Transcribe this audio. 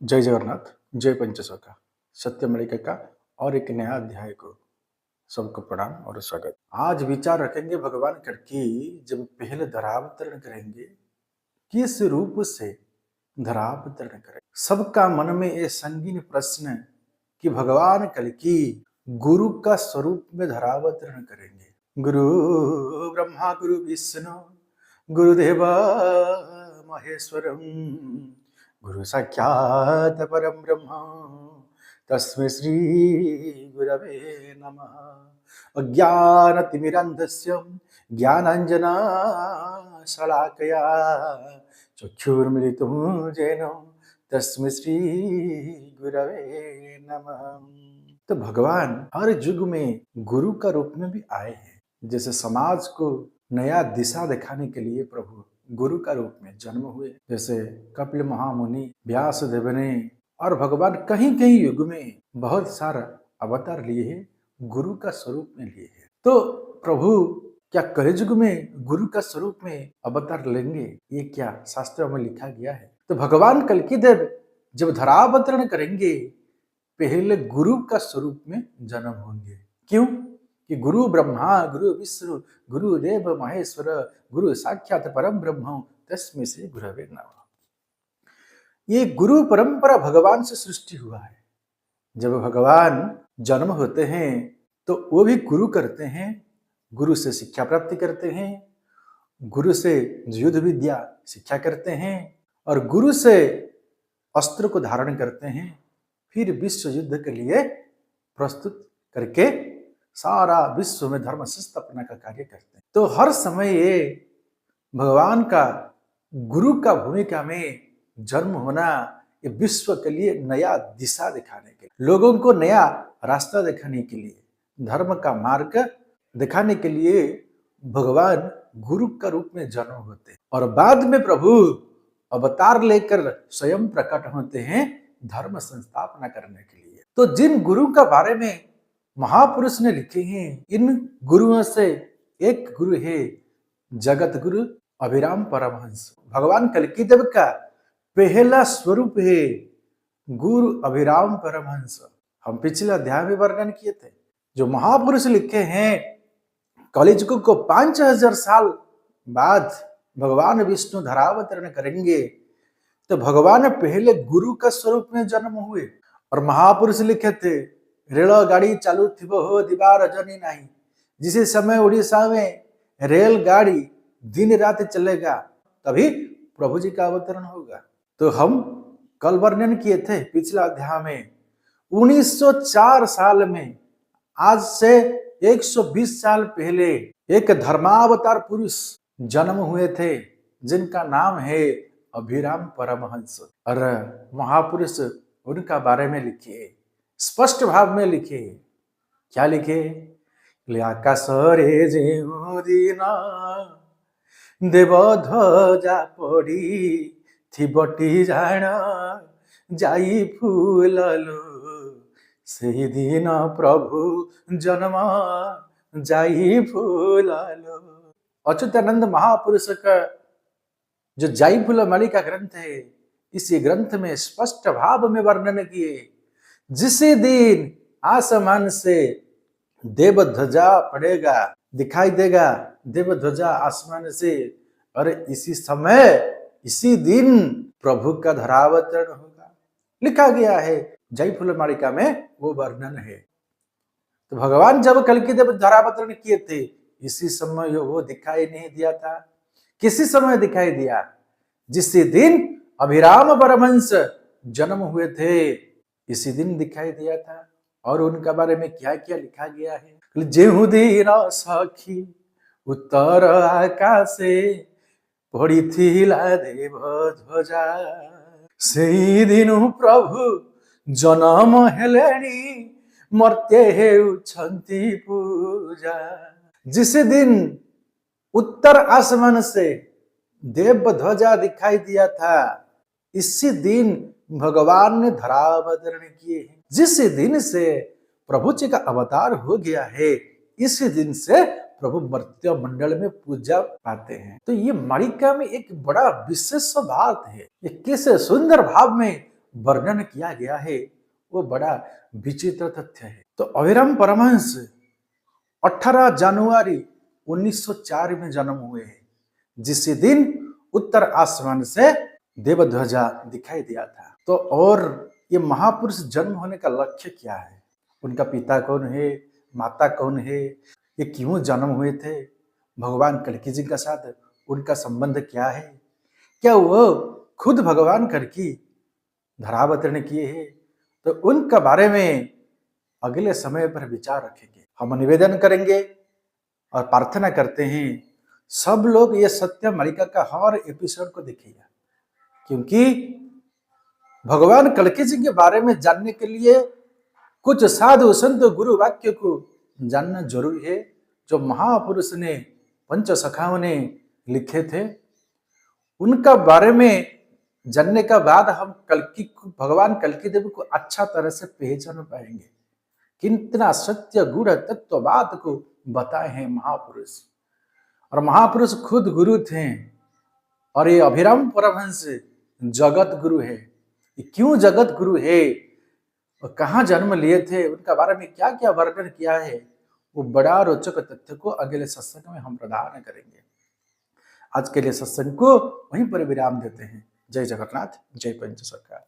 जय जगन्नाथ। जय पंचसखा। सत्य मणिका का और एक नया अध्याय को सबको प्रणाम और स्वागत। आज विचार रखेंगे भगवान कड़की जब पहले धरावतरण करेंगे किस रूप से धरावतरण करें। सबका मन में ये संगीन प्रश्न कि भगवान कल्कि गुरु का स्वरूप में धरावतरण करेंगे। गुरु ब्रह्मा गुरु विष्णु गुरुदेव महेश्वरम गुरु साक्षात परम ब्रह्म तस्मै श्री गुरवे नमः। अज्ञानतिमिरान्धस्य ज्ञानाञ्जना शलाकया चक्षुर्मिलितं येन तस्मै श्री गुरवे नमः। तो भगवान हर युग में गुरु का रूप में भी आए हैं। जैसे समाज को नया दिशा दिखाने के लिए प्रभु गुरु का रूप में जन्म हुए, जैसे कपिल महामुनि व्यास देव ने और भगवान कहीं कहीं युग में बहुत सारा अवतार लिए हैं, गुरु का स्वरूप में लिए हैं। तो प्रभु क्या कलियुग में गुरु का स्वरूप में अवतार लेंगे, ये क्या शास्त्रों में लिखा गया है। तो भगवान कल्कि देव जब धरावतरण करेंगे पहले गुरु का स्वरूप में जन्म होंगे। क्यों कि गुरु ब्रह्मा गुरु विष्णु गुरुदेव महेश्वर गुरु साक्षात परम ब्रह्म तस्मै श्री गुरवे नमः। ये गुरु परंपरा भगवान से सृष्टि हुआ है। जब भगवान जन्म होते हैं तो वो भी गुरु करते हैं, गुरु से शिक्षा प्राप्ति करते हैं, गुरु से युद्ध विद्या शिक्षा करते हैं और गुरु से अस्त्र को धारण करते हैं, फिर विश्व युद्ध के लिए प्रस्तुत करके सारा विश्व में धर्म संस्थापना का कार्य करते हैं। तो हर समय ये भगवान का गुरु का भूमिका में जन्म होना, ये विश्व के लिए नया दिशा दिखाने के लिए, लोगों को नया रास्ता दिखाने के लिए, धर्म का मार्ग दिखाने के लिए भगवान गुरु का रूप में जन्म होते हैं और बाद में प्रभु अवतार लेकर स्वयं प्रकट होते हैं धर्म संस्थापना करने के लिए। तो जिन गुरु का बारे में महापुरुष ने लिखे हैं, इन गुरुओं से एक गुरु है जगत गुरु अभिराम परमहंस। भगवान कल्कि देव का पहला स्वरूप है गुरु अभिराम परमहंस। हम पिछले अध्याय में वर्णन किए थे। जो महापुरुष लिखे हैं कलियुग को 5000 साल बाद भगवान विष्णु धरावतरण करेंगे, तो भगवान पहले गुरु का स्वरूप में जन्म हुए और महापुरुष लिखे थे रेल गाड़ी चालू थिबो हो दिवा रजनी नहीं। जिस समय उड़ीसा में रेल गाड़ी दिन रात चलेगा तभी प्रभु जी का अवतरण होगा। तो हम कल वर्णन किए थे पिछला अध्याय में 1904 साल में, आज से 120 साल पहले एक धर्मावतार पुरुष जन्म हुए थे जिनका नाम है अभिराम परमहंस। और महापुरुष उनका बारे में लिखे, स्पष्ट भाव में लिखे। क्या लिखे? आकाश रे जेउ दिन देव ध्वजा पड़ी थिबटी जाण जाई फूललो सही दिन प्रभु जन्म जाई फूललो। अच्युतानंद महापुरुष का जो जाई फूल मालिका ग्रंथ है, इसी ग्रंथ में स्पष्ट भाव में वर्णन किए जिस दिन आसमान से देव ध्वजा पड़ेगा, दिखाई देगा देव ध्वजा आसमान से, और इसी समय इसी दिन प्रभु का धरावतरण होगा, लिखा गया है जय फूल मालिका में, वो वर्णन है। तो भगवान जब कल्कि देव धरावतरण किए थे इसी समय वो दिखाई नहीं दिया था। किसी समय दिखाई दिया? जिस दिन अभिराम परमहंस जन्म हुए थे इसी दिन दिखाई दिया था। और उनका बारे में क्या क्या लिखा गया है? जेहु दिन सखी उत्तर आकाशे पड़ी थिला देव ध्वजा सेई दिन प्रभु जन्म हेलेनी मर्त्य हेउछंती पूजा। जिस दिन उत्तर आसमान से देव ध्वजा दिखाई दिया था इसी दिन भगवान ने धरावतरण किए हैं। जिस दिन से प्रभु जी का अवतार हो गया है इसी दिन से प्रभु मर्त्य मंडल में पूजा पाते हैं। तो ये मालिका में एक बड़ा विशेष बात है। ये कैसे सुंदर भाव में वर्णन किया गया है वो बड़ा विचित्र तथ्य है। तो अभिराम परमहंस 18 जनवरी 1904 में जन्म हुए हैं, जिस दिन उत्तर आसमान से देवध्वजा दिखाई दिया था। तो और ये महापुरुष जन्म होने का लक्ष्य क्या है, उनका पिता कौन है, माता कौन है, ये क्यों जन्म हुए थे, भगवान कल्कि जी के साथ उनका संबंध क्या है, क्या वो खुद भगवान कल्कि धरावतरण किए हैं, तो उनका बारे में अगले समय पर विचार रखेंगे। हम निवेदन करेंगे और प्रार्थना करते हैं सब लोग ये सत्य मालिका का हर एपिसोड को देखिएगा, क्योंकि भगवान कल्कि जी के बारे में जानने के लिए कुछ साधु संत गुरु वाक्य को जानना जरूरी है, जो महापुरुष ने पंच सखाओं ने लिखे थे। उनका बारे में जानने का बाद हम कल्कि को, भगवान कल्कि देव को अच्छा तरह से पहचान पाएंगे। कितना सत्य गुण तत्ववाद को बताए हैं महापुरुष, और महापुरुष खुद गुरु थे। और ये अभिराम परमहंस जगत गुरु है। ये क्यों जगत गुरु है और कहाँ जन्म लिए थे, उनका बारे में क्या क्या वर्णन किया है, वो बड़ा रोचक तथ्य को अगले सत्संग में हम प्रदान करेंगे। आज के लिए सत्संग को वहीं पर विराम देते हैं। जय जगन्नाथ, जय पंच सरकार।